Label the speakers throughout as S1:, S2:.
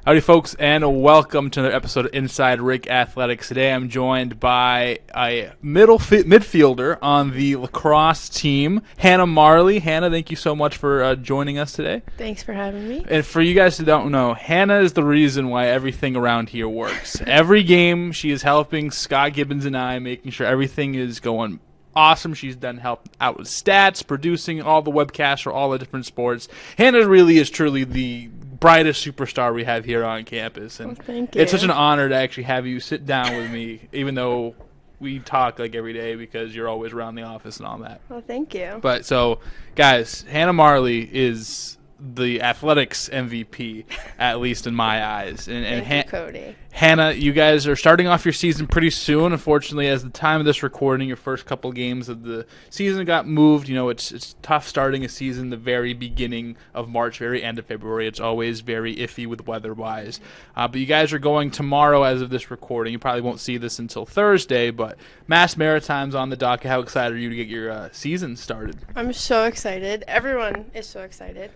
S1: Howdy, folks, and welcome to another episode of Inside RIC Athletics. Today I'm joined by a midfielder on the Lacrosse team, Hannah Marley. Hannah, thank you so much for joining us today.
S2: Thanks for having me.
S1: And for you guys who don't know, Hannah is the reason why everything around here works. Every game, she is helping Scott Gibbons and I, making sure everything is going awesome. She's done help out with stats, producing all the webcasts for all the different sports. Hannah really is truly the brightest superstar we have here on campus, and
S2: thank you.
S1: It's such an honor to actually have you sit down with me, even though we talk like every day because you're always around the office and all that.
S2: Well, thank you.
S1: But so, guys, Hannah Marley is the athletics MVP, at least in my eyes. And
S2: Thank you, Cody.
S1: Hannah, you guys are starting off your season pretty soon. Unfortunately, as the time of this recording, your first couple games of the season got moved. You know, it's tough starting a season the very beginning of March, very end of February. It's always very iffy with weather-wise. But you guys are going tomorrow as of this recording. You probably won't see this until Thursday, but Mass Maritime's on the docket. How excited are you to get your season started?
S2: I'm so excited. Everyone is so excited.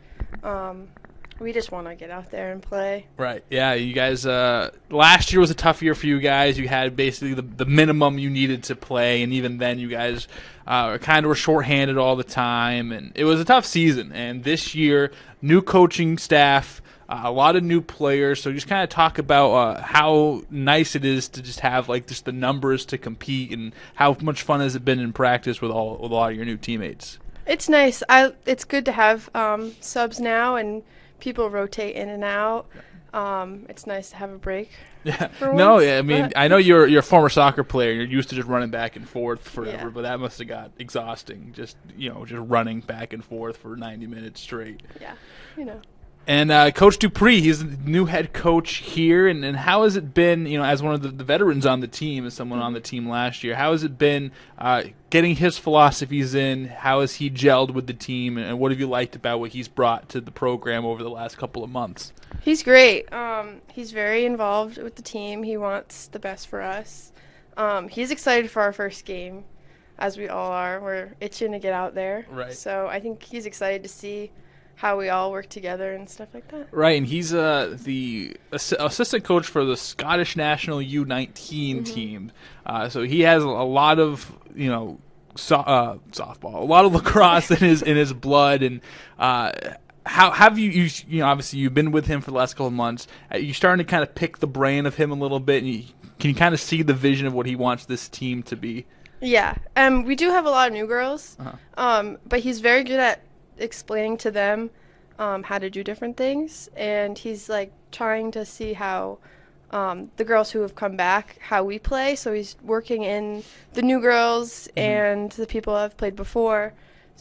S2: We just want to get out there and play.
S1: Right. Yeah, you guys, last year was a tough year for you guys. You had basically the minimum you needed to play, and even then you guys kind of were shorthanded all the time, and it was a tough season. And this year, new coaching staff, a lot of new players, so just kind of talk about how nice it is to just have like just the numbers to compete, and how much fun has it been in practice with a lot of your new teammates.
S2: It's nice. It's good to have subs now, and people rotate in and out. It's nice to have a break.
S1: Yeah.
S2: No,
S1: I mean, I know you're a former soccer player. You're used to just running back and forth forever,
S2: Yeah.
S1: but that must have got exhausting. Just running back and forth for 90 minutes straight.
S2: Yeah,
S1: And Coach Dupre, he's the new head coach here. And how has it been, as one of the veterans on the team, as someone on the team last year, how has it been getting his philosophies in? How has he gelled with the team? And what have you liked about what he's brought to the program over the last couple of months?
S2: He's great. He's very involved with the team. He wants the best for us. He's excited for our first game, as we all are. We're itching to get out there.
S1: Right.
S2: So I think he's excited to see how we all work together and stuff like that.
S1: Right, and he's the assistant coach for the Scottish National U19 team. So he has a lot of softball, a lot of lacrosse in his blood. And how have you obviously you've been with him for the last couple of months. You starting to kind of pick the brain of him a little bit, and can you kind of see the vision of what he wants this team to be?
S2: Yeah, we do have a lot of new girls, but he's very good at explaining to them how to do different things, and he's like trying to see how the girls who have come back, how we play. So he's working in the new girls and the people who have played before,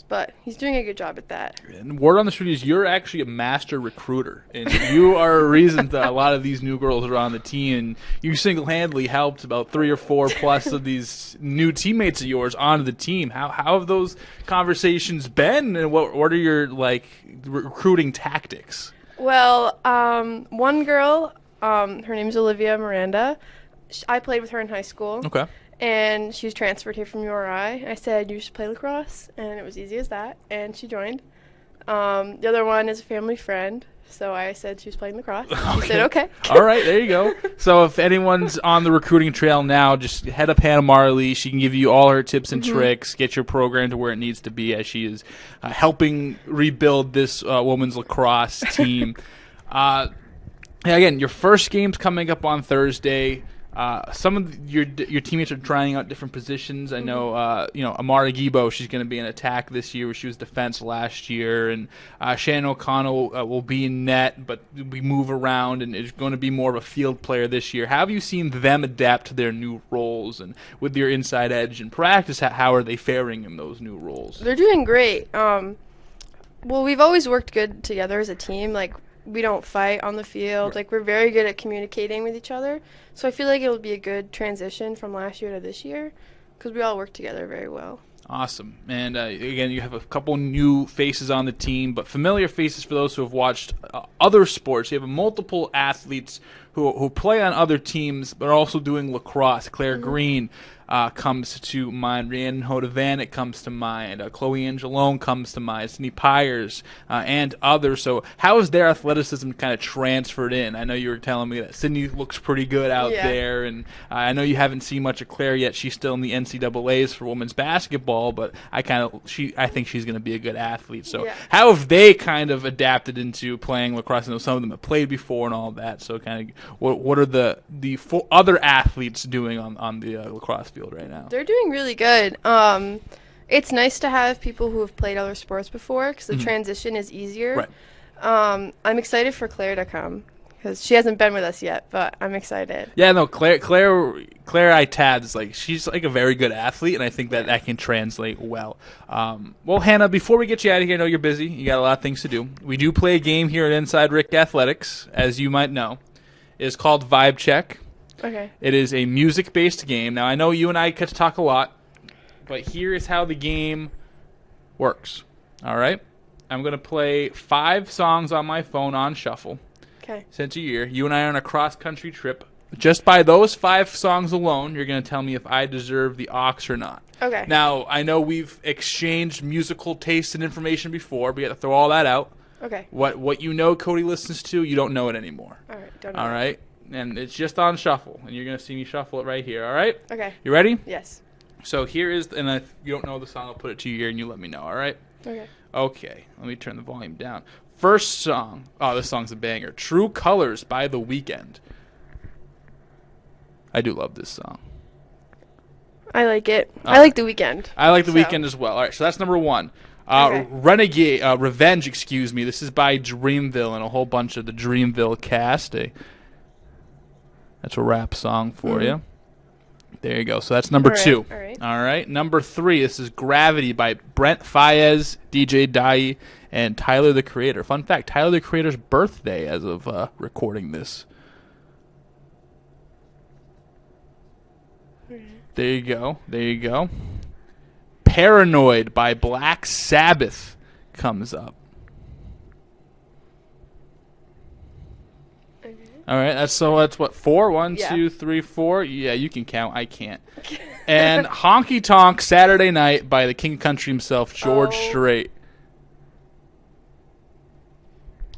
S2: but he's doing a good job at that.
S1: And word on the street is you're actually a master recruiter, and you are a reason that a lot of these new girls are on the team. And you single-handedly helped about 3 or 4 plus of these new teammates of yours onto the team. How have those conversations been, and what are your recruiting tactics?
S2: Well, one girl, her name's Olivia Miranda. I played with her in high school.
S1: Okay.
S2: And she was transferred here from URI. I said, you should play lacrosse, and it was easy as that, and she joined. The other one is a family friend, so I said she was playing lacrosse. She said, okay.
S1: All right, there you go. So if anyone's on the recruiting trail now, just head up Hannah Marley. She can give you all her tips and tricks, get your program to where it needs to be as she is helping rebuild this women's lacrosse team. Again, your first game's coming up on Thursday. Some of your teammates are trying out different positions. I know, Amara Gibo, she's going to be in attack this year, where she was defense last year, and Shannon O'Connell will be in net, but we move around and is going to be more of a field player this year. How have you seen them adapt to their new roles, and with your inside edge in practice, how are they faring in those new roles?
S2: They're doing great. Well, we've always worked good together as a team. We don't fight on the field.
S1: Right.
S2: We're very good at communicating with each other. So I feel like it'll be a good transition from last year to this year because we all work together very well.
S1: Awesome. And again, you have a couple new faces on the team, but familiar faces for those who have watched other sports. You have multiple athletes who play on other teams but are also doing lacrosse. Claire Green, comes to mind. Rhiannon Hoda-Vanek comes to mind. Chloe Angelone comes to mind. Sydney Pyers and others. So how has their athleticism kind of transferred in? I know you were telling me that Sydney looks pretty good out there, and I know you haven't seen much of Claire yet. She's still in the NCAAs for women's basketball, but I think she's going to be a good athlete. So how have they kind of adapted into playing lacrosse? I know some of them have played before and all that. So kind of what are the other athletes doing on the lacrosse field right now?
S2: They're doing really good. It's nice to have people who have played other sports before because the transition is easier.
S1: Right.
S2: I'm excited for Claire to come because she hasn't been with us yet, but I'm excited.
S1: Yeah, no, Claire Itad is she's a very good athlete, and I think that can translate well. Well, Hannah, before we get you out of here, I know you're busy. You got a lot of things to do. We do play a game here at Inside RIC Athletics, as you might know. It's called Vibe Check.
S2: Okay.
S1: It is a music-based game. Now, I know you and I get to talk a lot, but here is how the game works. All right? I'm going to play 5 songs on my phone on shuffle.
S2: Okay.
S1: Since a year, you and I are on a cross-country trip. Just by those 5 songs alone, you're going to tell me if I deserve the aux or not.
S2: Okay.
S1: Now, I know we've exchanged musical taste and information before, but you have to throw all that out.
S2: Okay.
S1: What you know Cody listens to, you don't know it anymore.
S2: All right. Don't know.
S1: All right? And it's just on shuffle, and you're going to see me shuffle it right here, all right?
S2: Okay.
S1: You ready?
S2: Yes.
S1: So here is, and if you don't know the song, I'll put it to your ear, and you let me know, all right?
S2: Okay.
S1: Okay, let me turn the volume down. First song. Oh, this song's a banger. True Colors by The Weeknd. I do love this song.
S2: I like it. I like The Weeknd.
S1: I like The Weeknd as well. All right, so that's number 1.
S2: Okay.
S1: Revenge, excuse me. This is by Dreamville and a whole bunch of the Dreamville cast. That's a rap song for you. There you go. So that's number 2.
S2: All right.
S1: All right. Number 3, this is Gravity by Brent Faiyaz, DJ Dai, and Tyler, the Creator. Fun fact, Tyler, the Creator's birthday as of recording this. There you go. There you go. Paranoid by Black Sabbath comes up.
S2: Okay.
S1: All right, that's what, 4? 1,
S2: Yeah.
S1: 2, 3, 4. Yeah, you can count. I can't. And Honky Tonk Saturday Night by the King of Country himself, George Strait.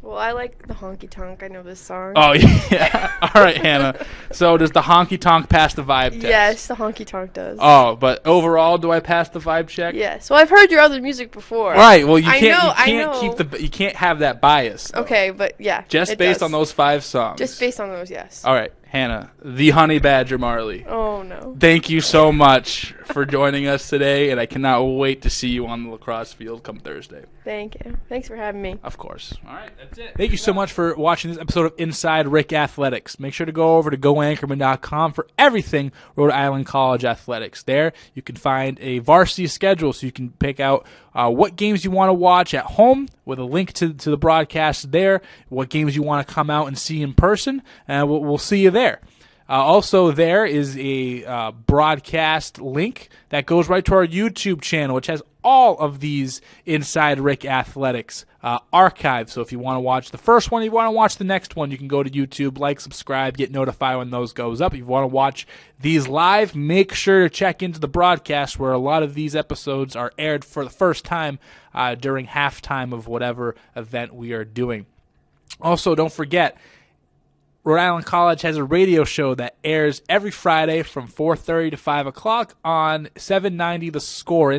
S2: Well, I like the honky tonk. I know this song.
S1: Oh, yeah. All right, Hannah. So does the honky tonk pass the vibe test?
S2: Yes, the honky tonk does.
S1: Oh, but overall, do I pass the vibe check?
S2: Yes. Well, I've heard your other music before.
S1: Right. Well, you
S2: I
S1: can't you can't have that bias. Though.
S2: Okay, but yeah.
S1: Just based on those 5 songs.
S2: Just based on those, yes.
S1: All right, Hannah, the Honey Badger Marley.
S2: Oh no.
S1: Thank you so much for joining us today, and I cannot wait to see you on the lacrosse field come Thursday.
S2: Thank you. Thanks for having me.
S1: Of course. All right, that's it. Thank you so much for watching this episode of Inside RIC Athletics. Make sure to go over to goanchorman.com for everything Rhode Island College Athletics. There, you can find a varsity schedule so you can pick out what games you want to watch at home with a link to the broadcast there, what games you want to come out and see in person, and we'll see you there. Also, there is a broadcast link that goes right to our YouTube channel, which has all of these Inside RIC Athletics archives. So if you want to watch the first one, you want to watch the next one, you can go to YouTube, like, subscribe, get notified when those goes up. If you want to watch these live, make sure to check into the broadcast where a lot of these episodes are aired for the first time during halftime of whatever event we are doing. Also, don't forget, Rhode Island College has a radio show that airs every Friday from 4:30 to 5 o'clock on 790 The Score,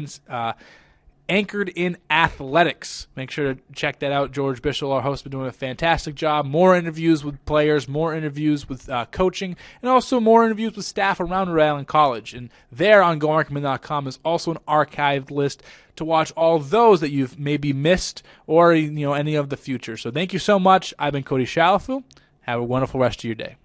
S1: anchored in athletics. Make sure to check that out. George Bishel, our host, has been doing a fantastic job. More interviews with players, more interviews with coaching, and also more interviews with staff around Rhode Island College. And there on goanchorman.com is also an archived list to watch all those that you've maybe missed or any of the future. So thank you so much. I've been Cody Chalifoux. Have a wonderful rest of your day.